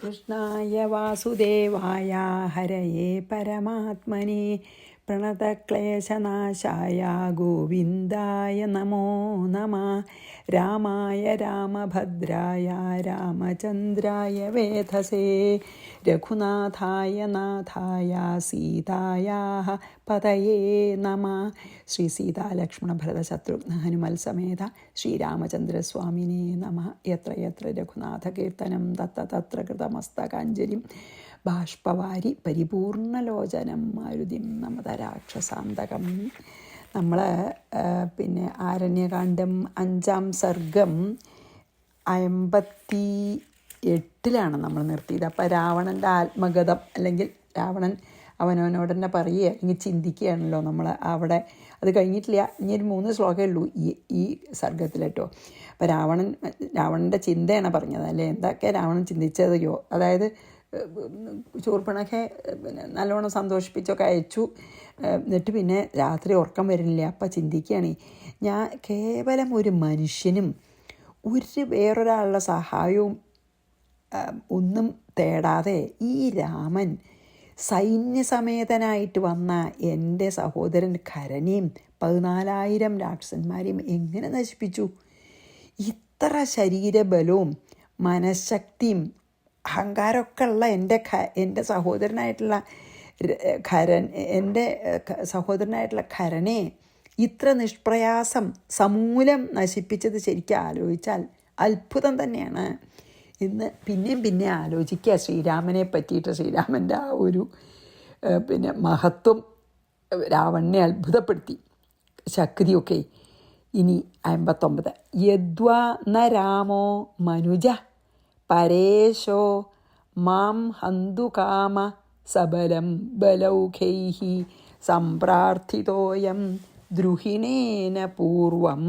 കൃഷ്ണായ വാസുദേവായ ഹരയേ പരമാത്മനെ പ്രണതക്ലേശനാശായ ഗോവിന്ദായ നമോ നമഃ. രാമായ രാമഭദ്രായ രാമചന്ദ്രായ വേധസേ രഘുനാഥായ നാഥായ സീതായാः പതയേ നമഃ. ശ്രീ സീതാലക്ഷ്മണ ഭരത ശത്രുഘ്ന ഹനുമൽ സമേത ശ്രീരാമചന്ദ്രസ്വാമിനേ നമഃ. യത്ര യത്ര രഘുനാഥകീർത്തനം തത്ര തത്ര കൃതമസ്തകാഞ്ജലിം ബാഷ്പവാരി പരിപൂർണലോചനം മാരുതിം നമത രാക്ഷസാന്തകം. നമ്മൾ ആരണ്യകാണ്ഡം 5-ാം സർഗം 58-ലാണ് നമ്മൾ നിർത്തിയത്. അപ്പോൾ രാവണൻ്റെ ആത്മഗതം, അല്ലെങ്കിൽ രാവണൻ അവനവനോട് തന്നെ പറയുക അല്ലെങ്കിൽ ചിന്തിക്കുകയാണല്ലോ നമ്മൾ അവിടെ. അത് കഴിഞ്ഞിട്ടില്ല, ഇനിയൊരു 3 ശ്ലോകമേ ഉള്ളൂ ഈ സർഗത്തിൽ കേട്ടോ. അപ്പോൾ രാവണൻ്റെ ചിന്തയാണ് പറഞ്ഞത് അല്ലേ. എന്തൊക്കെ രാവണൻ ചിന്തിച്ചതയോ, അതായത് ശൂർപ്പണഖെ നല്ലോണം സന്തോഷിപ്പിച്ചൊക്കെ അയച്ചു. എന്നിട്ട് പിന്നെ രാത്രി ഉറക്കം വരുന്നില്ല. അപ്പം ചിന്തിക്കുകയാണ്, ഞാൻ കേവലം ഒരു മനുഷ്യനും വേറൊരാളുടെ സഹായവും ഒന്നും തേടാതെ ഈ രാമൻ സൈന്യസമേതനായിട്ട് വന്ന എൻ്റെ സഹോദരൻ ഖരനെയും 14,000 രാക്ഷസന്മാരെയും എങ്ങനെ നശിപ്പിച്ചു? ഇത്ര ശരീരബലവും മനഃശക്തിയും അഹങ്കാരമൊക്കെ ഉള്ള എൻ്റെ സഹോദരനായിട്ടുള്ള ഖരനെ ഇത്ര നിഷ്പ്രയാസം സമൂലം നശിപ്പിച്ചത് ശരിക്കും ആലോചിച്ചാൽ അത്ഭുതം തന്നെയാണ്. ഇന്ന് പിന്നെ ആലോചിക്കുക ശ്രീരാമനെ പറ്റിയിട്ട്. ശ്രീരാമൻ്റെ ആ ഒരു മഹത്വം രാവണനെ അത്ഭുതപ്പെടുത്തി, ശക്തിയൊക്കെ. ഇനി 59. യദ്വാ ന രാമോ മനുജ പരേശോ മാം ഹന്തുകാമ സബലം ബലൗഖൈഃ സംപ്രാർത്ഥിതോയം ദ്രുഹിണേന പൂർവം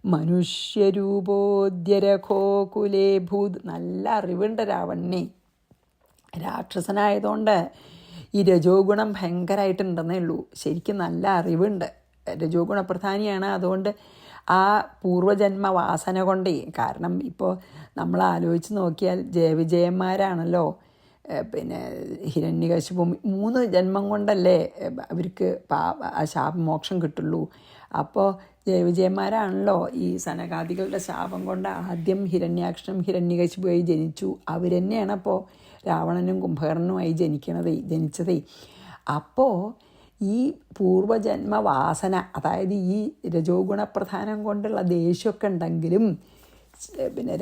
മനുഷ്യരൂപോദ്യരഘോകുലേ ഭൂത്. നല്ല അറിവുണ്ട് രാവണനെ. രാക്ഷസനായതുകൊണ്ട് ഈ രജോ ഗുണം ഭയങ്കരമായിട്ടുണ്ടെന്നേ ഉള്ളൂ. ശരിക്കും നല്ല അറിവുണ്ട്. രജോ ഗുണപ്രധാനിയാണ്. അതുകൊണ്ട് ആ പൂർവജന്മ വാസന കൊണ്ടേ, കാരണം ഇപ്പോൾ നമ്മൾ ആലോചിച്ച് നോക്കിയാൽ ജയവിജയന്മാരാണല്ലോ. ഹിരണ്യകശിപു 3 ജന്മം കൊണ്ടല്ലേ അവർക്ക് ശാപമോക്ഷം കിട്ടുള്ളൂ. അപ്പോൾ ജയവിജയന്മാരാണല്ലോ. ഈ സനകാദികളുടെ ശാപം കൊണ്ട് ആദ്യം ഹിരണ്യാക്ഷനും ഹിരണ്യകശിപുവായി ജനിച്ചു. അവർ തന്നെയാണ് അപ്പോൾ രാവണനും കുംഭകർണനുമായി ജനിച്ചതേ. അപ്പോൾ ഈ പൂർവജന്മ വാസന, അതായത് ഈ രജോ ഗുണപ്രധാനം കൊണ്ടുള്ള ദേഷ്യമൊക്കെ ഉണ്ടെങ്കിലും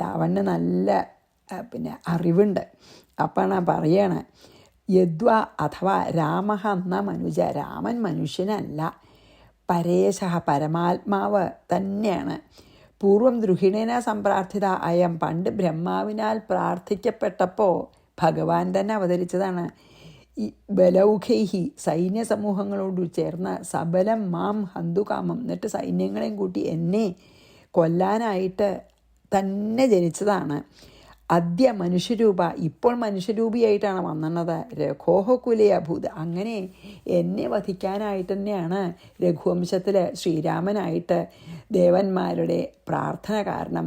രാവണന് നല്ല അറിവുണ്ട്. അപ്പോഴാണ് പറയാണ്, യദ്വ അഥവാ രാമഃ ന മനുജ, രാമൻ മനുഷ്യനല്ല, പരേശഃ പരമാത്മാവ് തന്നെയാണ്. പൂർവം ദ്രുഹിണേന സംപ്രാർത്ഥിത അയം, പണ്ട് ബ്രഹ്മാവിനാൽ പ്രാർത്ഥിക്കപ്പെട്ടപ്പോൾ ഭഗവാൻ തന്നെ അവതരിച്ചതാണ്. ഈ ബലൗഖൈഹി സൈന്യസമൂഹങ്ങളോട് ചേർന്ന് സബലം മാം ഹന്തുകാമം, എന്നിട്ട് സൈന്യങ്ങളെയും കൂട്ടി എന്നെ കൊല്ലാനായിട്ട് തന്നെ ജനിച്ചതാണ്. അദ്യ മനുഷ്യരൂപ, ഇപ്പോൾ മനുഷ്യരൂപിയായിട്ടാണ് വന്നത്. രഘോഹകുലേ അഭൂത്, അങ്ങനെ എന്നെ വധിക്കാനായിട്ട് തന്നെയാണ് രഘുവംശത്തിൽ ശ്രീരാമനായിട്ട് ദേവന്മാരുടെ പ്രാർത്ഥന കാരണം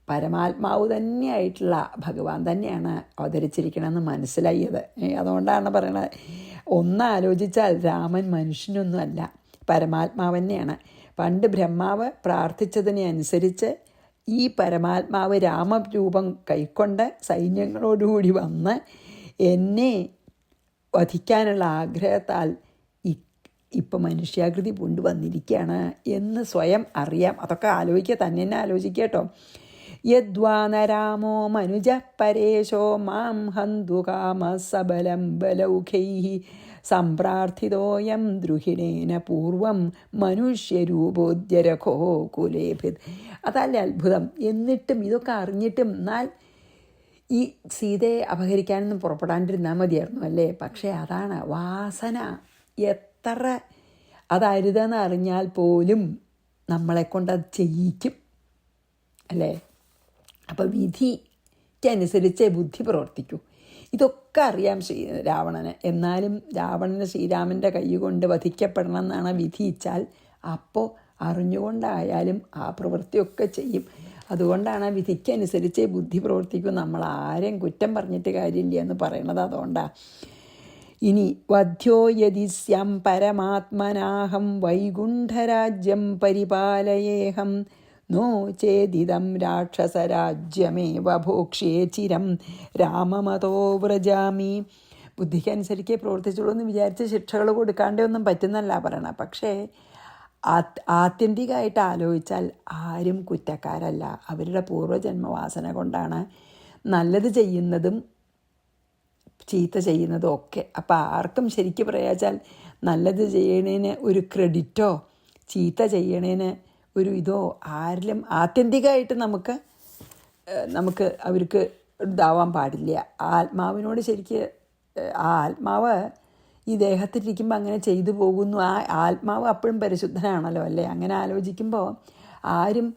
പരമാത്മാവ് തന്നെയായിട്ടുള്ള ഭഗവാൻ തന്നെയാണ് അവതരിച്ചിരിക്കണമെന്ന് മനസ്സിലായത്. അതുകൊണ്ടാണ് പറയണത്, ഒന്നാലോചിച്ചാൽ രാമൻ മനുഷ്യനൊന്നുമല്ല, പരമാത്മാവ് തന്നെയാണ്. പണ്ട് ബ്രഹ്മാവ് പ്രാർത്ഥിച്ചതിനെ അനുസരിച്ച് ഈ പരമാത്മാവ് രാമരൂപം കൈക്കൊണ്ട് സൈന്യങ്ങളോടുകൂടി വന്ന് എന്നെ വധിക്കാനുള്ള ആഗ്രഹത്താൽ ഇപ്പം മനുഷ്യാകൃതി കൊണ്ടുവന്നിരിക്കുകയാണ് എന്ന് സ്വയം അറിയാം. അതൊക്കെ ആലോചിക്കുക, തന്നെ ആലോചിക്കുക കേട്ടോ. യദ്വാ ന രാമോ മനുജ പരേശോ മാം ഹന്തുകാമ സബലം ബലൗഖൈഃ സംപ്രാർത്ഥിതോയം ദ്രുഹിണേന പൂർവം മനുഷ്യരൂപോദ്യരഘോ കുലേഭിത്. അതല്ലേ അത്ഭുതം. എന്നിട്ടും ഇതൊക്കെ അറിഞ്ഞിട്ടും എന്നാൽ ഈ സീതയെ അപഹരിക്കാനൊന്നും പുറപ്പെടാണ്ടിരുന്നാൽ മതിയായിരുന്നു അല്ലേ. പക്ഷേ അതാണ് വാസന. എത്ര അതരുതെന്ന് അറിഞ്ഞാൽ പോലും നമ്മളെക്കൊണ്ട് അത് ചെയ്യിക്കും അല്ലേ. അപ്പം വിധിക്കനുസരിച്ചേ ബുദ്ധി പ്രവർത്തിക്കൂ. ഇതൊക്കെ അറിയാം രാവണന്. എന്നാലും രാവണന് ശ്രീരാമൻ്റെ കൈ കൊണ്ട് വധിക്കപ്പെടണം എന്നാണ് വിധിച്ചാൽ അപ്പോൾ അറിഞ്ഞുകൊണ്ടായാലും ആ പ്രവൃത്തിയൊക്കെ ചെയ്യും. അതുകൊണ്ടാണ് വിധിക്കനുസരിച്ചേ ബുദ്ധി പ്രവർത്തിക്കും, നമ്മൾ ആരെയും കുറ്റം പറഞ്ഞിട്ട് കാര്യമില്ല എന്ന് പറയണത് അതുകൊണ്ടാണ്. ഇനി വധ്യോ യതി സ്യം പരമാത്മനാഹം വൈകുണ്ഠരാജ്യം പരിപാലയേഹം നോ ചേദിദം രാക്ഷസരാജ്യമേവ ഭോക്ഷ്യേ ചിരം രാമമതോ വ്രജാമി. ബുദ്ധിക്കനുസരിക്കേ പ്രവർത്തിച്ചുള്ളൂ എന്ന് വിചാരിച്ച് ശിക്ഷകൾ കൊടുക്കാണ്ടേ ഒന്നും പറ്റുന്നല്ല പറയണം. പക്ഷേ ആത്യന്തികമായിട്ട് ആലോചിച്ചാൽ ആരും കുറ്റക്കാരല്ല. അവരുടെ പൂർവ്വജന്മവാസന കൊണ്ടാണ് നല്ലത് ചെയ്യുന്നതും ചീത്ത ചെയ്യുന്നതും ഒക്കെ. അപ്പം ആർക്കും ശരിക്കും പറയാച്ചാൽ നല്ലത് ചെയ്യണേന് ഒരു ക്രെഡിറ്റോ ചീത്ത ചെയ്യണേന് ഒരു ഇതോ ആരിലും ആത്യന്തികമായിട്ട് നമുക്ക് അവർക്ക് ഇതാവാൻ പാടില്ല. ആത്മാവിനോട് ശരിക്ക് ആ ആത്മാവ് ഈ ദേഹത്തിലിരിക്കുമ്പോൾ അങ്ങനെ ചെയ്തു പോകുന്നു. ആ ആത്മാവ് അപ്പോഴും പരിശുദ്ധനാണല്ലോ അല്ലേ? അങ്ങനെ ആലോചിക്കുമ്പോൾ ആരും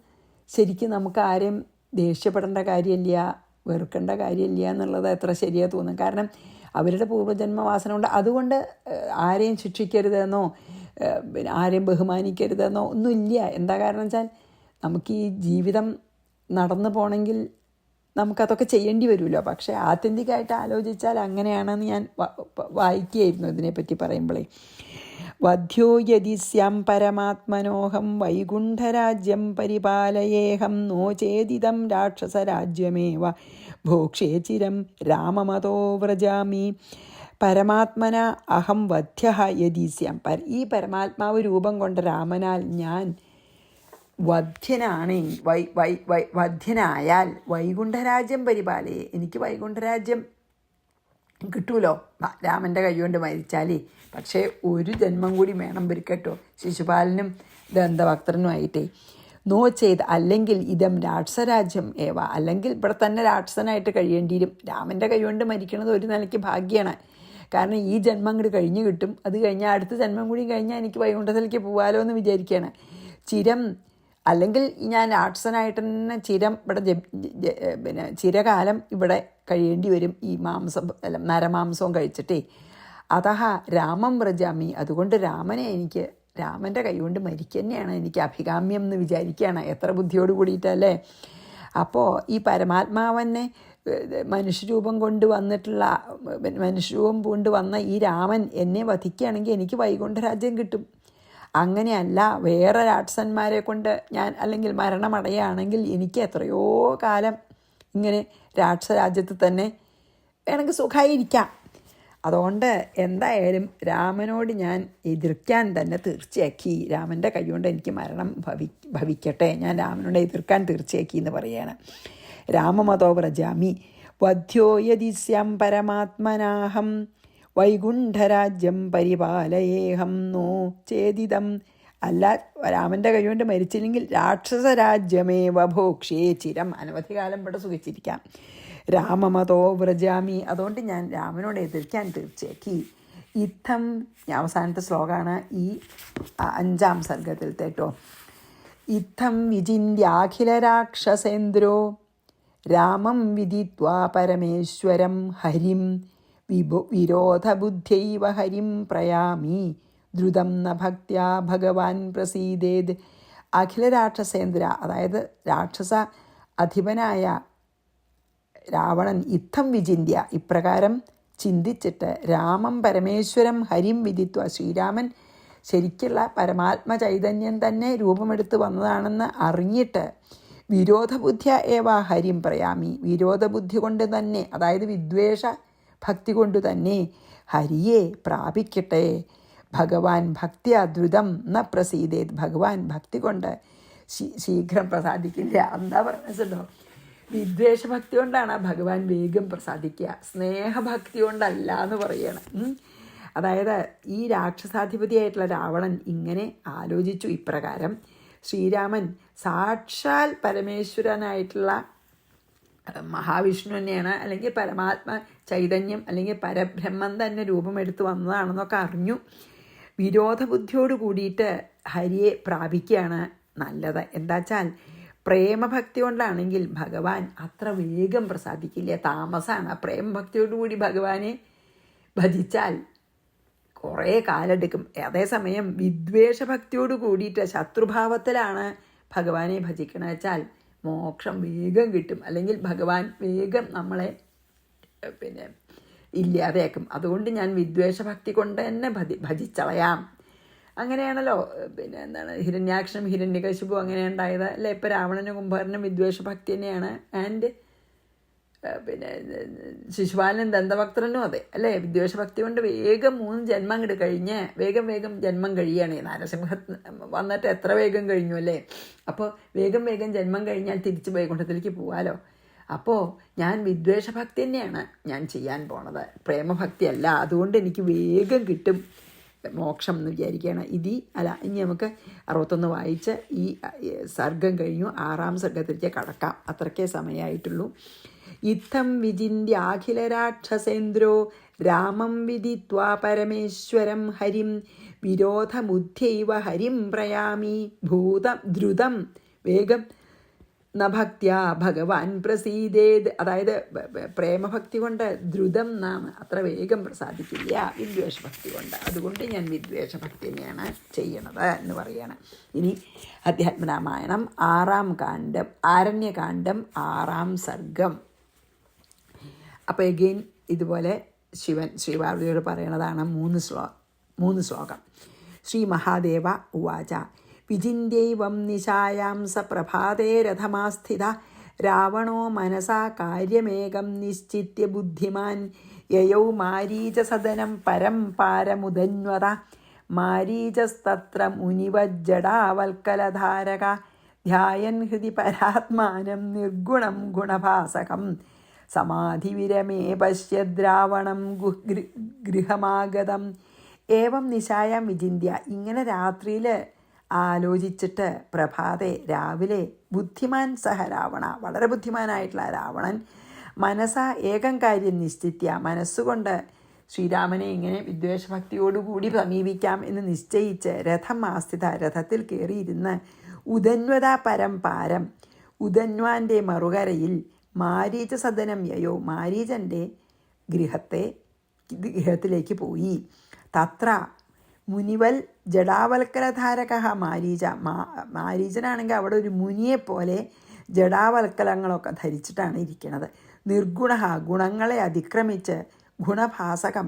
ശരിക്കും നമുക്ക് ആരെയും ദേഷ്യപ്പെടേണ്ട കാര്യമില്ല, വെറുക്കേണ്ട കാര്യമില്ല എന്നുള്ളത് എത്ര ശരിയാ തോന്നും. കാരണം അവരുടെ പൂർവ്വജന്മവാസന കൊണ്ട്. അതുകൊണ്ട് ആരെയും ശിക്ഷിക്കരുതെന്നോ ആരെയും ബഹുമാനിക്കരുതെന്നോ ഒന്നുമില്ല. എന്താ കാരണം വെച്ചാൽ നമുക്ക് ഈ ജീവിതം നടന്നു പോകണമെങ്കിൽ നമുക്കതൊക്കെ ചെയ്യേണ്ടി വരുമല്ലോ. പക്ഷേ ആത്യന്തികമായിട്ട് ആലോചിച്ചാൽ അങ്ങനെയാണെന്ന് ഞാൻ വായിക്കുകയായിരുന്നു ഇതിനെപ്പറ്റി പറയുമ്പോഴേ. വധ്യോ യതി സ്യം പരമാത്മനോഹം വൈകുണ്ഠരാജ്യം പരിപാലയേഹം നോ ചേദിദം രാക്ഷസരാജ്യമേവ ഭോക്ഷ്യേ ചിരം രാമമതോ വ്രജാമി. പരമാത്മന അഹം വധ്യ യതി സ്യം. ഈ പരമാത്മാവ് രൂപം കൊണ്ട രാമനാൽ ഞാൻ വധ്യനായാൽ വൈകുണ്ഠരാജ്യം പരിപാലയെ, എനിക്ക് വൈകുണ്ഠരാജ്യം കിട്ടൂലോ രാമൻ്റെ കൈകൊണ്ട് മരിച്ചാലേ. പക്ഷേ ഒരു ജന്മം കൂടി വേണം ഇവർക്കട്ടോ, ശിശുപാലനും ദന്തഭക്തനുമായിട്ടേ. നോ ചെയ്ത് അല്ലെങ്കിൽ ഇതം രാക്ഷസരാജ്യം ഏവ, അല്ലെങ്കിൽ ഇവിടെ തന്നെ രാക്ഷസനായിട്ട് കഴിയേണ്ടി വരും. രാമൻ്റെ കൈകൊണ്ട് മരിക്കണത് ഒരു നിലയ്ക്ക് ഭാഗ്യമാണ്. കാരണം ഈ ജന്മം കൂടി കഴിഞ്ഞ് കിട്ടും. അത് കഴിഞ്ഞാൽ അടുത്ത ജന്മം കൂടി കഴിഞ്ഞാൽ എനിക്ക് വൈകുണ്ഠത്തിലേക്ക് പോകാമല്ലോ എന്ന് വിചാരിക്കുകയാണ്. ചിരം അല്ലെങ്കിൽ ഞാൻ രാക്ഷസനായിട്ട് തന്നെ ചിരകാലം ഇവിടെ കഴിയേണ്ടി വരും ഈ നരമാംസവും കഴിച്ചിട്ടേ. അതഹ രാമം വ്രജാമി. അതുകൊണ്ട് രാമൻ്റെ കൈകൊണ്ട് മരിക്കന്നെയാണ് എനിക്ക് അഭികാമ്യം എന്ന് വിചാരിക്കുകയാണ്. എത്ര ബുദ്ധിയോട് കൂടിയിട്ടല്ലേ. അപ്പോൾ ഈ പരമാത്മാവനെ മനുഷ്യരൂപം കൊണ്ട് വന്നിട്ടുള്ള മനുഷ്യരൂപം കൊണ്ട് വന്ന ഈ രാമൻ എന്നെ വധിക്കുകയാണെങ്കിൽ എനിക്ക് വൈകുണ്ഠരാജ്യം കിട്ടും. അങ്ങനെയല്ല വേറെ രാക്ഷസന്മാരെ കൊണ്ട് ഞാൻ അല്ലെങ്കിൽ മരണമടയുകയാണെങ്കിൽ എനിക്ക് എത്രയോ കാലം ഇങ്ങനെ രാക്ഷസരാജ്യത്ത് തന്നെ വേണമെങ്കിൽ സുഖമായിരിക്കാം. അതുകൊണ്ട് എന്തായാലും രാമനോട് ഞാൻ എതിർക്കാൻ തന്നെ തീർച്ചയാക്കി. രാമൻ്റെ കൈകൊണ്ട് എനിക്ക് മരണം ഭവിക്കട്ടെ, ഞാൻ രാമനോട് എതിർക്കാൻ തീർച്ചയാക്കി എന്ന് പറയുകയാണ്. രാമമതോ വ്രജാമി വധ്യോ യതി സ്യം പരമാത്മനാഹം വൈകുണ്ഠരാജ്യം പരിപാലയേഹം നോ ചേദിദം. അല്ല രാമൻ്റെ കൈകൊണ്ട് മരിച്ചില്ലെങ്കിൽ രാക്ഷസരാജ്യമേവ ഭോക്ഷ്യേ ചിരം. അനവധി കാലം ഇവിടെ സുഖിച്ചിരിക്കാം. രാമമതോ വ്രജാമി. അതുകൊണ്ട് ഞാൻ രാമനോട് എതിർക്കാൻ തീർച്ചയാക്കി. ഇത്തം അവസാനത്തെ ശ്ലോകമാണ് ഈ 5-ാം സർഗത്തിലത്തെ കേട്ടോ. ഇത്തം വിചിന്യാഖില രാക്ഷസേന്ദ്രോ രാമം വിദിത്വാ പരമേശ്വരം ഹരിം വിരോധബുദ്ധ്യൈവ ഹരിം പ്രയാമി ദ്രുതം ന ഭക്ത്യാ ഭഗവാൻ പ്രസീദേത്. അഖില രാക്ഷസേന്ദ്ര, അതായത് രാക്ഷസ അധിപനായ രാവണൻ ഇത്തം വിചിന്യ, ഇപ്രകാരം ചിന്തിച്ചിട്ട് രാമം പരമേശ്വരം ഹരിം വിദിത്വ, ശ്രീരാമൻ ശരിക്കുള്ള പരമാത്മ ചൈതന്യം തന്നെ രൂപമെടുത്ത് വന്നതാണെന്ന് അറിഞ്ഞിട്ട് വിരോധബുദ്ധ്യ ഏവ ഹരിം പ്രയാമി, വിരോധബുദ്ധി കൊണ്ട് തന്നെ, അതായത് വിദ്വേഷ ഭക്തി കൊണ്ട് തന്നെ ഹരിയെ പ്രാപിക്കട്ടെ. ഭഗവാൻ ഭക്തി ദ്രുതം ന പ്രസീദേത്. ഭഗവാൻ ഭക്തി കൊണ്ട് ശീഘ്രം പ്രസാദിക്കില്ല. എന്താ പറഞ്ഞിട്ടുണ്ടോ? വിദ്വേഷഭക്തി കൊണ്ടാണ് ഭഗവാൻ വേഗം പ്രസാദിക്കുക, സ്നേഹഭക്തി കൊണ്ടല്ല എന്ന് പറയണം. അതായത് ഈ രാക്ഷസാധിപതിയായിട്ടുള്ള രാവണൻ ഇങ്ങനെ ആലോചിച്ചു ഇപ്രകാരം. ശ്രീരാമൻ സാക്ഷാൽ പരമേശ്വരനായിട്ടുള്ള മഹാവിഷ്ണു തന്നെയാണ്, അല്ലെങ്കിൽ പരമാത്മ ചൈതന്യം അല്ലെങ്കിൽ പരബ്രഹ്മം തന്നെ രൂപമെടുത്ത് വന്നതാണെന്നൊക്കെ അറിഞ്ഞു. വിരോധബുദ്ധിയോട് കൂടിയിട്ട് ഹരിയെ പ്രാപിക്കുകയാണ് നല്ലത്. എന്താച്ചാൽ പ്രേമഭക്തി കൊണ്ടാണെങ്കിൽ ഭഗവാൻ അത്ര വേഗം പ്രസാദിക്കില്ല, താമസമാണ്. പ്രേമഭക്തിയോടുകൂടി ഭഗവാനെ ഭജിച്ചാൽ കുറേ കാലെടുക്കും. അതേസമയം വിദ്വേഷഭക്തിയോട് കൂടിയിട്ട് ശത്രുഭാവത്തിലാണ് ഭഗവാനെ ഭജിക്കണമെന്ന് വെച്ചാൽ മോക്ഷം വേഗം കിട്ടും, അല്ലെങ്കിൽ ഭഗവാൻ വേഗം നമ്മളെ ഇല്ലാതെയാക്കും. അതുകൊണ്ട് ഞാൻ വിദ്വേഷഭക്തി കൊണ്ട് തന്നെ ഭജിച്ചളയാം. അങ്ങനെയാണല്ലോ എന്താണ് ഹിരണ്യാക്ഷനും ഹിരണ്യകശിപും അങ്ങനെ ഉണ്ടായത് അല്ലേ. ഇപ്പോൾ രാവണനും കുംഭകർണനും വിദ്വേഷഭക്തി തന്നെയാണ്. ആൻഡ് ശിശുപാലനും ദന്തഭക്തനും അതെ അല്ലേ. വിദ്വേഷഭക്തി കൊണ്ട് വേഗം 3 ജന്മം അങ്ങോട്ട് കഴിഞ്ഞ് വേഗം ജന്മം കഴിയുകയാണ്. നരസിംഹ വന്നിട്ട് എത്ര വേഗം കഴിഞ്ഞു അല്ലേ. അപ്പോൾ വേഗം ജന്മം കഴിഞ്ഞാൽ തിരിച്ച് വൈകുണ്ഠത്തിലേക്ക് പോവാലോ. അപ്പോൾ ഞാൻ വിദ്വേഷഭക്തി തന്നെയാണ് ഞാൻ ചെയ്യാൻ പോണത്, പ്രേമഭക്തിയല്ല. അതുകൊണ്ട് എനിക്ക് വേഗം കിട്ടും മോക്ഷം എന്ന് വിചാരിക്കുകയാണ്. ഇനി നമുക്ക് 61 വായിച്ച് ഈ സർഗം കഴിഞ്ഞു. 6-ാം സർഗത്തിലേക്ക് കടക്കാം. അത്രയ്ക്കേ സമയമായിട്ടുള്ളൂ. ഇത്തം വിചിന്യാഖിലരാക്ഷസേന്ദ്രോ രാമം വിദിത്വാ പരമേശ്വരം ഹരിം വിരോധമുദ്ധ്യൈവ ഹരിം പ്രയാമി ദ്രുതം വേഗം നഭക്ത്യാ ഭഗവാൻ പ്രസീദേത്. അതായത് പ്രേമഭക്തി കൊണ്ട് ദ്രുതം നാം അത്ര വേഗം പ്രസാദിക്കില്ല വിദ്വേഷഭക്തി കൊണ്ട്. അതുകൊണ്ട് ഞാൻ വിദ്വേഷഭക്തി തന്നെയാണ് ചെയ്യണത് എന്ന് പറയുകയാണ്. ഇനി അധ്യാത്മരാമായണം 6-ാം കാണ്ഡം, ആരണ്യകാണ്ഡം 6-ാം സർഗം. അപ്പോൾ എഗെയിൻ ഇതുപോലെ ശിവൻ ശ്രീപാർവതിയോട് പറയണതാണ് 3 ശ്ലോകം. ശ്രീ മഹാദേവ ഉവാച വിചിന്യൈവം നിശായാം സ പ്രഭാതേ രഥമാസ്ഥിത രാവണോ മനസാ കാര്യമേകം നിശ്ചിത്യ ബുദ്ധിമാൻ യയൗ മാരീചസദനം പരം പാരമുദന്വത മാരീചസ്തത്ര മുനിവജ്ജടാവൽക്കലധാരക ധ്യായൻ ഹൃദി പരാത്മാനം നിർഗുണം ഗുണഭാസകം സമാധിവിരമേ പശ്യദ്രാവണം ഗൃഹമാഗതം ഏവം നിശായാം വിചിന്യ. ഇങ്ങനെ രാത്രിയിൽ ആലോചിച്ചിട്ട് പ്രഭാതെ രാവിലെ ബുദ്ധിമാൻ സഹ രാവണ, വളരെ ബുദ്ധിമാനായിട്ടുള്ള രാവണൻ മനസ്സ ഏകം കാര്യം നിശ്ചിത്യ, മനസ്സുകൊണ്ട് ശ്രീരാമനെ ഇങ്ങനെ വിദ്വേഷഭക്തിയോടുകൂടി സമീപിക്കാം എന്ന് നിശ്ചയിച്ച് രഥം ആസ്ഥിത, രഥത്തിൽ കയറിയിരുന്ന് ഉദന്വത പരം പാരം, ഉദന്വാൻ്റെ മറുകരയിൽ മാരീചസദനം യയോ, മാരീചൻ്റെ ഗൃഹത്തിലേക്ക് പോയി. തത്ര മുനിവൽ ജടാവൽക്കലധാരക മാരീചനാണെങ്കിൽ അവിടെ ഒരു മുനിയെപ്പോലെ ജടാവൽക്കലങ്ങളൊക്കെ ധരിച്ചിട്ടാണ് ഇരിക്കുന്നത്. നിർഗുണ, ഗുണങ്ങളെ അതിക്രമിച്ച്, ഗുണഭാസകം,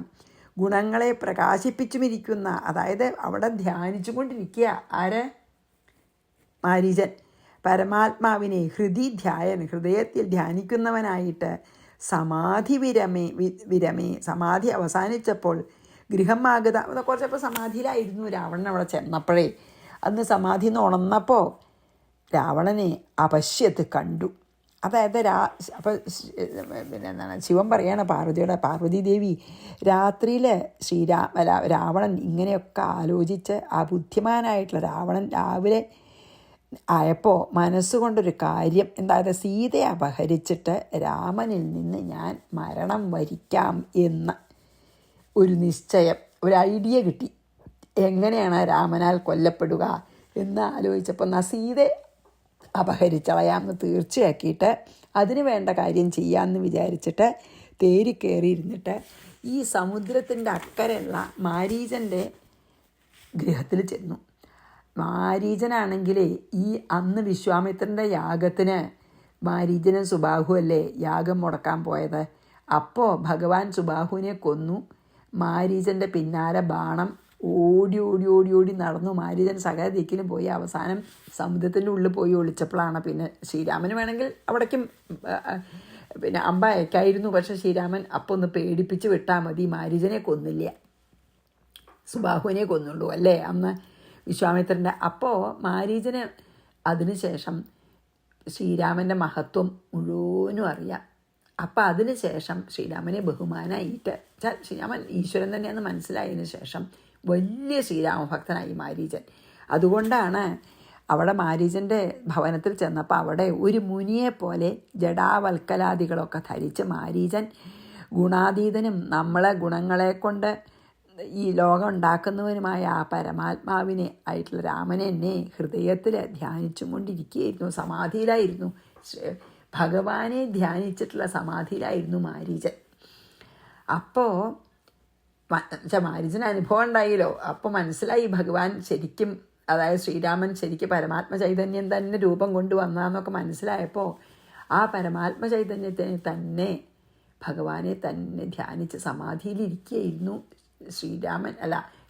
ഗുണങ്ങളെ പ്രകാശിപ്പിച്ചുമിരിക്കുന്ന, അതായത് അവിടെ ധ്യാനിച്ചു കൊണ്ടിരിക്കുക. ആര്? മാരീചൻ. പരമാത്മാവിനെ ഹൃദയത്തിൽ ധ്യാനിക്കുന്നവനായിട്ട് സമാധി വിരമേ, സമാധി അവസാനിച്ചപ്പോൾ ഗൃഹമാഗത, കുറച്ചപ്പോൾ സമാധിയിലായിരുന്നു രാവണൻ അവിടെ ചെന്നപ്പോഴേ. അന്ന് സമാധി നിന്ന് ഉണർന്നപ്പോൾ രാവണനെ അപശ്യത്ത് കണ്ടു. അതായത് അപ്പോൾ എന്താണ് ശിവൻ പറയാണ് പാർവതി ദേവി രാത്രിയിൽ രാവണൻ ഇങ്ങനെയൊക്കെ ആലോചിച്ച്, ആ ബുദ്ധിമാനായിട്ടുള്ള രാവണൻ രാവിലെ ആയപ്പോൾ മനസ്സുകൊണ്ടൊരു കാര്യം, എന്തായത് സീതയെ അപഹരിച്ചിട്ട് രാമനിൽ നിന്ന് ഞാൻ മരണം വരിക്കാം എന്ന ഒരു നിശ്ചയം, ഒരു ഐഡിയ കിട്ടി. എങ്ങനെയാണ് രാമനാൽ കൊല്ലപ്പെടുക എന്ന് ആലോചിച്ചപ്പോൾ സീതയെ അപഹരിച്ചളയാമെന്ന് തീർച്ചയാക്കിയിട്ട് അതിന് വേണ്ട കാര്യം ചെയ്യാമെന്ന് വിചാരിച്ചിട്ട് തേരി കയറിയിരുന്നിട്ട് ഈ സമുദ്രത്തിൻ്റെ അക്കരെയുള്ള മാരീചൻ്റെ ഗൃഹത്തിൽ ചെന്നു. മാരീചനാണെങ്കിൽ ഈ അന്ന് വിശ്വാമിത്രൻ്റെ യാഗത്തിന് മാരീചനും സുബാഹുവല്ലേ യാഗം മുടക്കാൻ പോയത്. അപ്പോൾ ഭഗവാൻ സുബാഹുവിനെ കൊന്നു. മാരീചൻ്റെ പിന്നാലെ ബാണം ഓടി നടന്നു. മാരീചൻ സകല ദിക്കിലും പോയി അവസാനം സമുദ്രത്തിൻ്റെ ഉള്ളിൽ പോയി ഒളിച്ചപ്പോഴാണ് പിന്നെ ശ്രീരാമന് വേണമെങ്കിൽ അവിടേക്കും അമ്പ അയക്കായിരുന്നു. പക്ഷേ ശ്രീരാമൻ അപ്പോൾ ഒന്ന് പേടിപ്പിച്ച് വിട്ടാൽ മതി, മാരീചനെ കൊന്നില്ല, സുബാഹുവിനെ കൊന്നുള്ളൂ അല്ലേ അന്ന് വിശ്വാമിത്രൻ്റെ. അപ്പോൾ മാരീചന് അതിനുശേഷം ശ്രീരാമൻ്റെ മഹത്വം മുഴുവനും അറിയാം. അപ്പം അതിനുശേഷം ശ്രീരാമനെ ബഹുമാനായിട്ട്, ശ്രീരാമൻ ഈശ്വരൻ തന്നെയെന്ന് മനസ്സിലായതിനു ശേഷം വലിയ ശ്രീരാമഭക്തനായി മാരീചൻ. അതുകൊണ്ടാണ് അവിടെ മാരീചൻ്റെ ഭവനത്തിൽ ചെന്നപ്പോൾ അവിടെ ഒരു മുനിയെപ്പോലെ ജടാവൽക്കലാദികളൊക്കെ ധരിച്ച് മാരീചൻ ഗുണാതീതനും നമ്മളെ ഗുണങ്ങളെ കൊണ്ട് ഈ ലോകം ഉണ്ടാക്കുന്നവനുമായ ആ പരമാത്മാവിനെ ആയിട്ടുള്ള രാമനെ എന്നെ ഹൃദയത്തിൽ ധ്യാനിച്ചും കൊണ്ടിരിക്കുകയായിരുന്നു. സമാധിയിലായിരുന്നു, ഭഗവാനെ ധ്യാനിച്ചിട്ടുള്ള സമാധിയിലായിരുന്നു മാരീചൻ. അപ്പോൾ മാരീചന് അനുഭവം ഉണ്ടായില്ലോ. അപ്പോൾ മനസ്സിലായി ഭഗവാൻ ശരിക്കും അതായത് ശ്രീരാമൻ ശരിക്കും പരമാത്മ ചൈതന്യം തന്നെ രൂപം കൊണ്ടുവന്നാന്നൊക്കെ മനസ്സിലായപ്പോൾ ആ പരമാത്മ ചൈതന്യത്തിനെ തന്നെ ഭഗവാനെ തന്നെ ധ്യാനിച്ച് സമാധിയിലിരിക്കുകയായിരുന്നു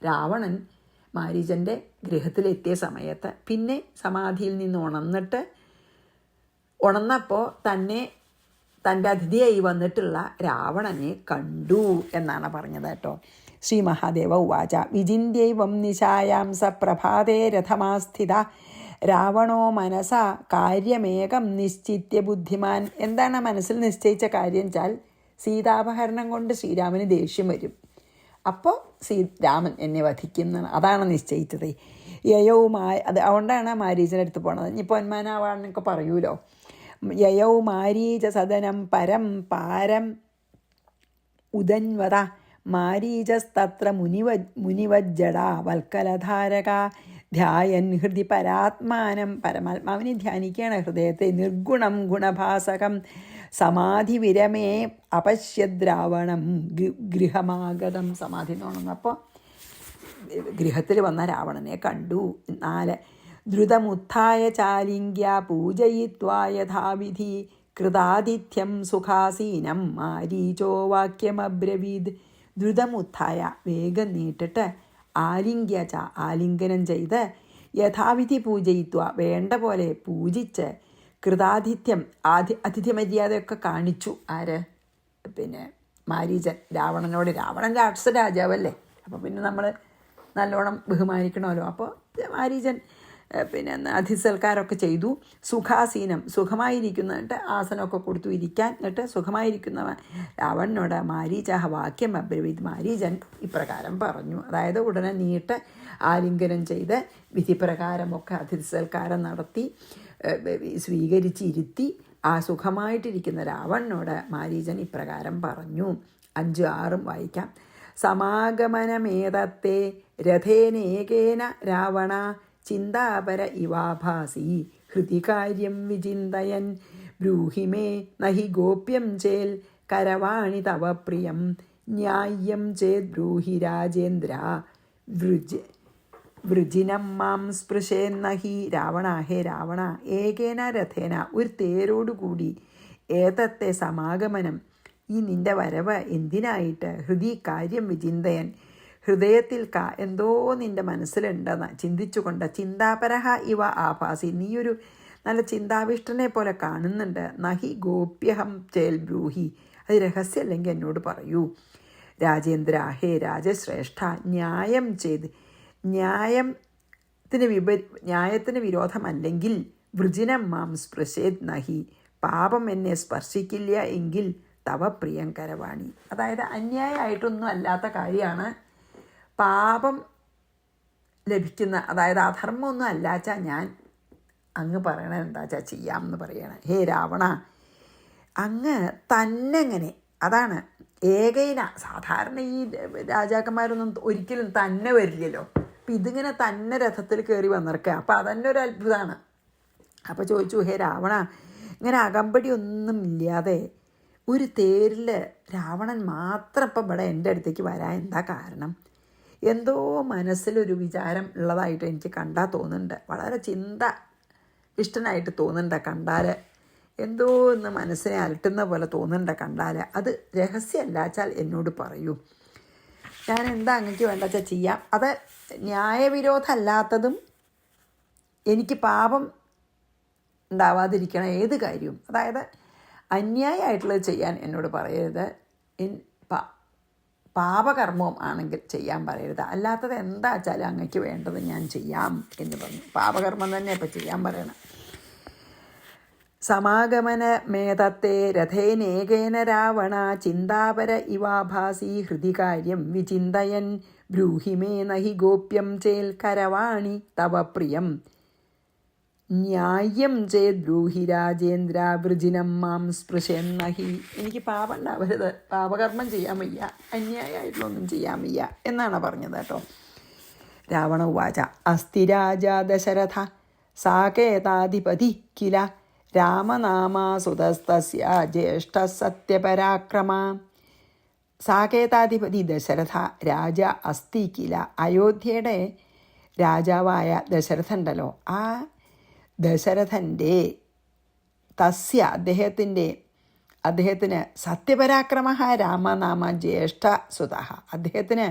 രാവണൻ മാരീചൻ്റെ ഗൃഹത്തിലെത്തിയ സമയത്ത്. പിന്നെ സമാധിയിൽ നിന്ന് ഉണർന്നപ്പോൾ തൻ്റെ അതിഥിയായി വന്നിട്ടുള്ള രാവണനെ കണ്ടു എന്നാണ് പറഞ്ഞത് കേട്ടോ. ശ്രീ മഹാദേവ ഉവാച വിചിന്യൈവം നിശായാം സ പ്രഭാതേ രഥമാസ്ഥിത രാവണോ മനസ കാര്യമേകം നിശ്ചിത്യ ബുദ്ധിമാൻ. എന്താണ് മനസ്സിൽ നിശ്ചയിച്ച കാര്യം വെച്ചാൽ സീതാപഹരണം കൊണ്ട് ശ്രീരാമന് ദേഷ്യം വരും. അപ്പോൾ രാമൻ എന്നെ വധിക്കുന്ന അതാണ് നിശ്ചയിച്ചത്. യയവുമായി അതുകൊണ്ടാണ് മാരീചൻ്റെ അടുത്ത് പോണത്. ഇനി പൊന്മാനാവാണെന്നൊക്കെ പറയൂലോ. യയൗ മാരീച സദനം പരം പാരം ഉദന്വത മാരീചസ്തത്ര മുനിവജ്ജട വൽക്കലധാരക ധ്യായൻ ഹൃദി പരാത്മാനം. പരമാത്മാവിനെ ധ്യാനിക്കുകയാണ് ഹൃദയത്തെ. നിർഗുണം ഗുണഭാസകം സമാധി വിരമേ അപശ്യദ്രാവണം ഗൃഹമാഗതം. സമാധി നോണന്നപ്പോൾ ഗൃഹത്തിൽ വന്ന രാവണനെ കണ്ടു. 4 ദ്രുതമുത്ഥായ ചാലിംഗ്യ പൂജയിത്വാ യഥാവിധി കൃതാതിഥ്യം സുഖാസീനം മാരീചോ വാക്യമബ്രവീദ്. ദ്രുതമുത്ഥായ വേഗം നീട്ടിട്ട് ആലിംഗനം ചെയ്ത് യഥാവിധി പൂജയിത്വ വേണ്ട പോലെ പൂജിച്ച് കൃതാതിഥ്യം അതിഥി മര്യാദയൊക്കെ കാണിച്ചു. ആര്? മാരീചൻ രാവണനോട്. രാവണൻ രാക്ഷസ രാജാവല്ലേ, അപ്പോൾ പിന്നെ നമ്മൾ നല്ലോണം ബഹുമാനിക്കണമല്ലോ. അപ്പോൾ മാരീചൻ അതിഥിസൽക്കാരൊക്കെ ചെയ്തു. സുഖാസീനം സുഖമായിരിക്കുന്നിട്ട് ആസനമൊക്കെ കൊടുത്തു ഇരിക്കാൻ. എന്നിട്ട് സുഖമായിരിക്കുന്ന രാവണനോട് മാരീചാഹ വാക്യം അബ്രവീത്. മാരീചൻ ഇപ്രകാരം പറഞ്ഞു. അതായത് ഉടനെ നീട്ട് ആലിംഗനം ചെയ്ത് വിധിപ്രകാരമൊക്കെ അതിഥിസൽക്കാരം നടത്തി സ്വീകരിച്ചിരുത്തി ആ സുഖമായിട്ടിരിക്കുന്ന രാവണനോട് മാരീചൻ ഇപ്രകാരം പറഞ്ഞു. 5, 6 വായിക്കാം. സമാഗമനമേതത്തെ രഥേനേകേന രാവണ ചിന്താപര ഇവാഭാസി ഹൃതി കാര്യം വിചിന്തയൻ ബ്രൂഹി മേ നഹി ഗോപ്യം ചേൽ കരവാണി തവ പ്രിയം ന്യായം ചേത് ബ്രൂഹി രാജേന്ദ്ര വൃജിനം മാം സ്പൃശേന്നഹി. രാവണ, ഹേ രാവണ, ഏകേന രഥേന ഒരു തേരോടുകൂടി ഏതത്തെ സമാഗമനം ഈ നിന്റെ വരവ് എന്തിനായിട്ട് ഹൃദി കാര്യം വിചിന്തയൻ ഹൃദയത്തിൽ എന്തോ നിന്റെ മനസ്സിലുണ്ടെന്ന് ചിന്തിച്ചുകൊണ്ട് ചിന്താപരഹ ഇവ ആഭാസി നീയൊരു നല്ല ചിന്താവിഷ്ടനെ പോലെ കാണുന്നുണ്ട്. നഹി ഗോപ്യഹം ചേൽ ബ്രൂഹി അത് രഹസ്യമല്ലെങ്കിൽ എന്നോട് പറയൂ. രാജേന്ദ്ര, ഹേ രാജശ്രേഷ്ഠ, ന്യായം ചെയ്ത് ന്യായത്തിന് വിരോധമല്ലെങ്കിൽ വൃജിനം മാം സ്പൃശേത് നഹി പാപം എന്നെ സ്പർശിക്കില്ല എങ്കിൽ തവ പ്രിയം കരവാണി. അതായത് അന്യായമായിട്ടൊന്നും അല്ലാത്ത കാര്യമാണ് പാപം ലഭിക്കുന്ന, അതായത് അധർമ്മമൊന്നും അല്ലാച്ചാൽ ഞാൻ അങ്ങ് പറയണത് എന്താച്ചാൽ ചെയ്യാമെന്ന് പറയണം. ഹേ രാവണ, അങ്ങ് തന്നെങ്ങനെ, അതാണ് ഏകൈന. സാധാരണ ഈ രാജാക്കന്മാരൊന്നും ഒരിക്കലും തന്നെ വരില്ലല്ലോ. അപ്പം ഇതിങ്ങനെ തന്നെ രഥത്തിൽ കയറി വന്നിരിക്കുക. അപ്പം അതന്നെ ഒരു അത്ഭുതമാണ്. അപ്പോൾ ചോദിച്ചു, ഹേ രാവണ, ഇങ്ങനെ അകമ്പടി ഒന്നും ഇല്ലാതെ ഒരു തേരിൽ രാവണൻ മാത്രം ഇപ്പം ഇവിടെ എൻ്റെ അടുത്തേക്ക് വരാൻ എന്താ കാരണം? എന്തോ മനസ്സിലൊരു വിചാരം ഉള്ളതായിട്ട് എനിക്ക് കണ്ടാൽ തോന്നുന്നുണ്ട്. വളരെ ചിന്ത ഇഷ്ടനായിട്ട് തോന്നുന്നുണ്ട് കണ്ടാൽ. എന്തോ ഒന്ന് മനസ്സിനെ അലട്ടുന്ന പോലെ തോന്നുന്നുണ്ട് കണ്ടാൽ. അത് രഹസ്യമല്ലാച്ചാൽ എന്നോട് പറയൂ. ഞാൻ എന്താ അങ്ങക്ക് വേണ്ടച്ചാൽ ചെയ്യാം. അത് ന്യായവിരോധമല്ലാത്തതും എനിക്ക് പാപം ഉണ്ടാവാതിരിക്കണം ഏത് കാര്യവും. അതായത് അന്യായമായിട്ടുള്ളത് ചെയ്യാൻ എന്നോട് പറയരുത്. പാപകർമ്മവും ആണെങ്കിൽ ചെയ്യാൻ പറയരുത്. അല്ലാത്തത് എന്താ വെച്ചാലും അങ്ങക്ക് വേണ്ടത് ഞാൻ ചെയ്യാം എന്ന് പറഞ്ഞു. പാപകർമ്മം തന്നെ ഇപ്പം ചെയ്യാൻ പറയണം. സമാഗമന മേതത്തെ രഥേനേകേന രാവണ ചിന്താപര ഇവാഭാസി ഹൃദി കാര്യം വിചിന്തയൻ ബ്രൂഹി മേ നഹി ഗോപ്യം ചേൽ കരവാണി തവ പ്രിയം ന്യായം ചേത് ബ്രൂഹി രാജേന്ദ്ര വൃജിനം മാം സ്പൃശന്നഹി. എനിക്ക് പാപം ഉണ്ടാവരുത്, പാപകർമ്മം ചെയ്യാൻ വയ്യ, അന്യായമായിട്ടുള്ളൊന്നും ചെയ്യാൻ വയ്യ എന്നാണ് പറഞ്ഞത് കേട്ടോ. രാവണ ഉവാച അസ്തി രാജ ദശരഥ സാകേതാധിപതി കില രാമനാമാസുതസ്തസ്യ ജ്യേഷ്ഠ സത്യപരാക്രമ. സാകേതാധിപതി ദശരഥ രാജ അസ്തി കില. അയോധ്യയുടെ രാജാവായ ദശരഥൻ ഉണ്ടല്ലോ, ആ ദശരഥൻ്റെ അദ്ദേഹത്തിന് സത്യപരാക്രമ രാമനാമ ജ്യേഷ്ഠ സുത, അദ്ദേഹത്തിന്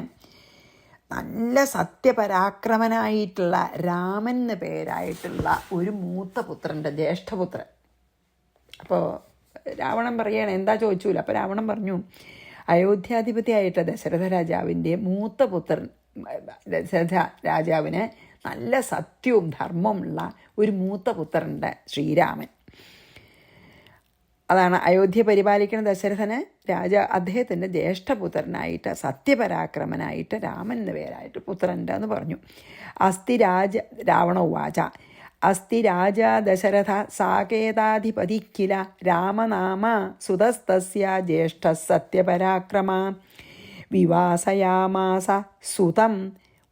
നല്ല സത്യപരാക്രമനായിട്ടുള്ള രാമൻ എന്ന് പേരായിട്ടുള്ള ഒരു മൂത്ത പുത്രൻ്റെ ജ്യേഷ്ഠപുത്രൻ. അപ്പോൾ രാവണൻ പറയുകയാണ്, എന്താ ചോദിച്ചില്ല. അപ്പോൾ രാവണൻ പറഞ്ഞു, അയോധ്യാധിപതിയായിട്ടുള്ള ദശരഥ രാജാവിൻ്റെ മൂത്ത പുത്രൻ, ദശരഥ രാജാവിന് നല്ല സത്യവും ധർമ്മമുള്ള ഒരു മൂത്ത പുത്രൻ്റെ ശ്രീരാമൻ. അതാണ് അയോധ്യ പരിപാലിക്കുന്ന ദശരഥന് അദ്ദേഹത്തിൻ്റെ ജ്യേഷ്ഠപുത്രനായിട്ട് സത്യപരാക്രമനായിട്ട് രാമൻ എന്ന് പേരായിട്ട് പുത്രൻ്റെ എന്ന് പറഞ്ഞു. രാവണ ഉവാച അസ്തി രാജ ദശരഥ സാകേതാധിപതി കില രാമനാമ സുതസ്തസ്യ ജ്യേഷ്ഠ സത്യപരാക്രമ വിവാസയാമാസ സുതം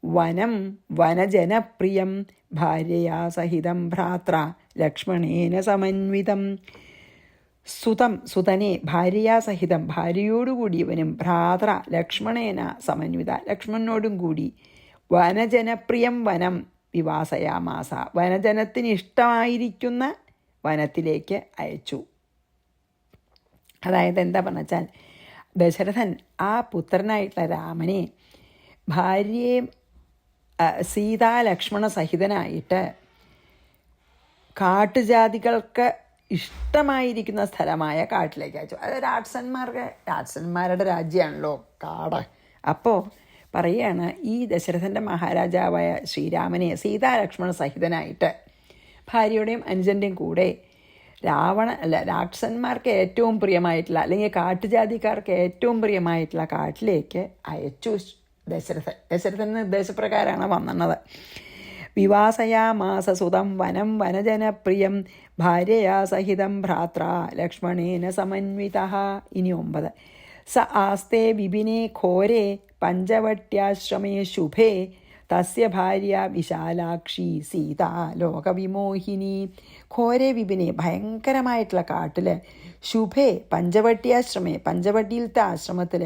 വനം വനജനപ്രിയം ഭാര്യയാ സഹിതം ഭ്രാത്ര ലക്ഷ്മണേന സമന്വിതം. സുതനെ ഭാര്യയാ സഹിതം, ഭാര്യയോടുകൂടിയവനും ഭ്രാത്ര ലക്ഷ്മണേന സമന്വിത, ലക്ഷ്മണനോടും കൂടി വനജനപ്രിയം വനം വിവാസയാമാസ, വനജനത്തിന് ഇഷ്ടമായിരിക്കുന്ന വനത്തിലേക്ക് അയച്ചു. അതായത് എന്താ പറഞ്ഞാൽ, ദശരഥൻ ആ പുത്രനായിട്ടുള്ള രാമനെ ഭാര്യയെ സീതാലക്ഷ്മണ സഹിതനായിട്ട് കാട്ടുജാതികൾക്ക് ഇഷ്ടമായിരിക്കുന്ന സ്ഥലമായ കാട്ടിലേക്ക് അയച്ചു. അത് രാക്ഷസന്മാരുടെ രാജ്യമാണല്ലോ കാട്. അപ്പോൾ പറയുകയാണ്, ഈ ദശരഥൻ്റെ മഹാരാജാവായ ശ്രീരാമനെ സീതാലക്ഷ്മണ സഹിതനായിട്ട് ഭാര്യയുടെയും അനുജൻ്റെയും കൂടെ രാക്ഷസന്മാർക്ക് ഏറ്റവും പ്രിയമായിട്ടുള്ള, അല്ലെങ്കിൽ കാട്ടുജാതിക്കാർക്ക് ഏറ്റവും പ്രിയമായിട്ടുള്ള കാട്ടിലേക്ക് അയച്ചു ദശരഥൻ്റെ നിർദ്ദേശപ്രകാരമാണ് വന്നത്. വിവാസയാമാസ സുതം വനം വനജനപ്രിയം ഭാര്യയാ സഹിതം ഭ്രാത്ര ലക്ഷ്മണേന സമന്വിത. ഇനി 9. സ ആസ്തേ വിപിനെ ഘോരേ പഞ്ചവട്യാശ്രമേ ശുഭേ തസ്യ ഭാര്യ വിശാലാക്ഷി സീത ലോകവിമോഹിനി. ഘോരേ വിപിനെ, ഭയങ്കരമായിട്ടുള്ള കാട്ടിൽ, ശുഭേ പഞ്ചവട്യാശ്രമേ, പഞ്ചവടിയിലത്തെ ആശ്രമത്തിൽ,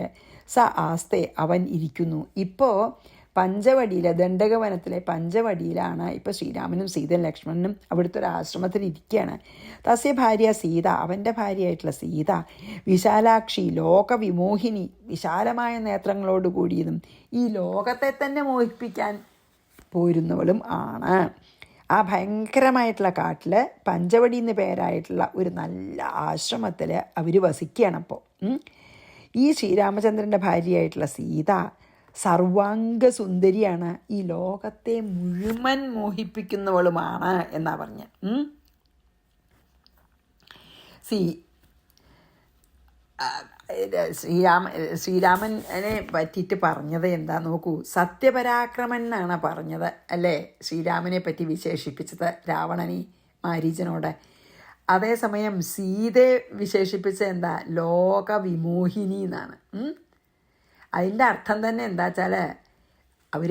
സ ആസ്തേ അവൻ ഇരിക്കുന്നു. ഇപ്പോൾ പഞ്ചവടിയിലെ ദണ്ഡകവനത്തിലെ പഞ്ചവടിയിലാണ് ഇപ്പോൾ ശ്രീരാമനും സീതയും ലക്ഷ്മണനും അവിടുത്തെ ഒരു ആശ്രമത്തിൽ ഇരിക്കുകയാണ്. തസ്യ ഭാര്യ സീത, അവൻ്റെ ഭാര്യയായിട്ടുള്ള സീത, വിശാലാക്ഷി ലോകവിമോഹിനി, വിശാലമായ നേത്രങ്ങളോട് കൂടിയതും ഈ ലോകത്തെ തന്നെ മോഹിപ്പിക്കാൻ പോരുന്നവളും ആണ്. ആ ഭയങ്കരമായിട്ടുള്ള കാട്ടിൽ പഞ്ചവടി എന്ന് പേരായിട്ടുള്ള ഒരു നല്ല ആശ്രമത്തിൽ അവർ വസിക്കുകയാണ്. അപ്പോൾ ഈ ശ്രീരാമചന്ദ്രൻ്റെ ഭാര്യയായിട്ടുള്ള സീത സർവാംഗസുന്ദരിയാണ്, ഈ ലോകത്തെ മുഴുവൻ മോഹിപ്പിക്കുന്നവളുമാണ് എന്നാ പറഞ്ഞ. ശ്രീരാമനെ പറ്റിയിട്ട് പറഞ്ഞത് എന്താ നോക്കൂ. സത്യപരാക്രമൻ എന്നാണ് പറഞ്ഞത് അല്ലേ ശ്രീരാമനെ പറ്റി വിശേഷിപ്പിച്ചത് രാവണനെ മാരീചനോട്. അതേസമയം സീതയെ വിശേഷിപ്പിച്ച എന്താ, ലോകവിമോഹിനി എന്നാണ്. അതിൻ്റെ അർത്ഥം തന്നെ എന്താ വെച്ചാൽ അവർ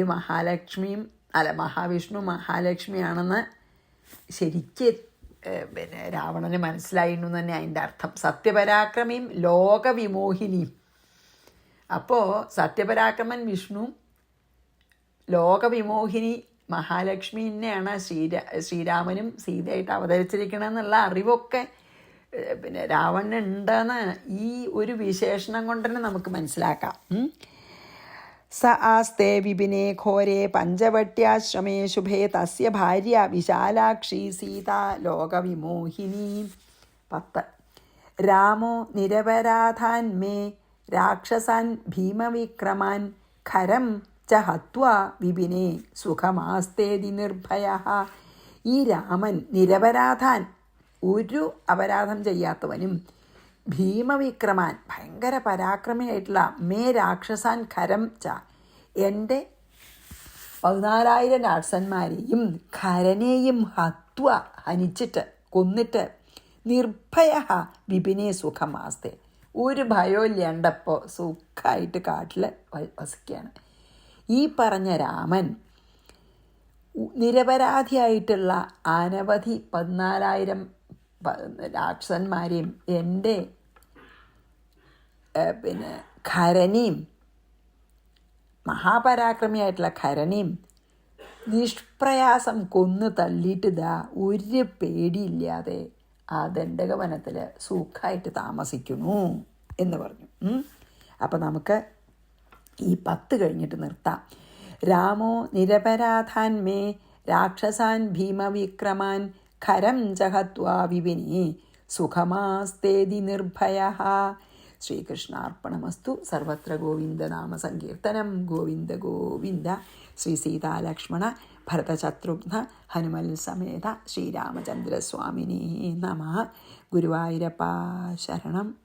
മഹാവിഷ്ണു മഹാലക്ഷ്മിയാണെന്ന് ശരിക്ക് രാവണന് മനസ്സിലായിരുന്നു തന്നെ അതിൻ്റെ അർത്ഥം. സത്യപരാക്രമിയും ലോകവിമോഹിനിയും. അപ്പോൾ സത്യപരാക്രമൻ വിഷ്ണു, ലോകവിമോഹിനി മഹാലക്ഷ്മിനെയാണ് ശ്രീരാമനും സീതയായിട്ട് അവതരിച്ചിരിക്കണമെന്നുള്ള അറിവൊക്കെ രാവണനുണ്ടെന്ന് ഈ ഒരു വിശേഷണം കൊണ്ട് തന്നെ നമുക്ക് മനസ്സിലാക്കാം. സ ആസ്തേ വിപിനെ ഘോരേ പഞ്ചവട്യാശ്രമേ ശുഭേ തസ്യ ഭാര്യ വിശാലാക്ഷി സീത ലോകവിമോഹിനി. 10. രാമോ നിരപരാധാൻ മേ രാക്ഷസാൻ ഭീമവിക്രമാൻ ഖരം ച ഹത്വാ വിപിനെ സുഖമാസ്തേതി നിർഭയഃ. ഈ രാമൻ നിരപരാധാൻ, ഒരു അപരാധം ചെയ്യാത്തവനും, ഭീമവിക്രമാൻ ഭയങ്കര പരാക്രമിയായിട്ടുള്ള, മേ രാക്ഷസാൻ ഖരം ച എൻ്റെ 14,000 രാക്ഷസന്മാരെയും ഖരനെയും ഹനിച്ചിട്ട് കൊന്നിട്ട് നിർഭയ വിപിനെ സുഖമാസ്തേ, ഒരു ഭയവും ഇല്ലാണ്ടപ്പോൾ സുഖമായിട്ട് കാട്ടിൽ വസിക്കുകയാണ്. ഈ പറഞ്ഞ രാമൻ നിരപരാധിയായിട്ടുള്ള അനവധി 14,000 രാക്ഷസന്മാരെയും എൻ്റെ ഖരനെയും, മഹാപരാക്രമിയായിട്ടുള്ള ഖരനെയും നിഷ്പ്രയാസം കൊന്നു തള്ളിയിട്ട് ഒരു പേടിയില്ലാതെ ആ ദണ്ഡകവനത്തിൽ സുഖമായിട്ട് താമസിക്കുന്നു എന്ന് പറഞ്ഞു. അപ്പം നമുക്ക് ഈ 10 കഴിഞ്ഞിട്ട് നിർത്താം. രാമോ നിരപരാധാൻ മേ രാക്ഷസാൻ ഭീമവിക്രമാൻ ഖരം ജഹത്വാ വിപിനി സുഖമാസ്തേതി നിർഭയ. ശ്രീകൃഷ്ണാർപ്പണമസ്തു. സർവത്ര ഗോവിന്ദനാമ സങ്കീർത്തനം. ഗോവിന്ദ ഗോവിന്ദ. ശ്രീ സീതാലക്ഷ്മണ ഭരതശത്രുഘ്ന ഹനുമൽ സമേത ശ്രീരാമചന്ദ്രസ്വാമിനേ നമഃ. ഗുരുവായൂരപ്പ ശരണം.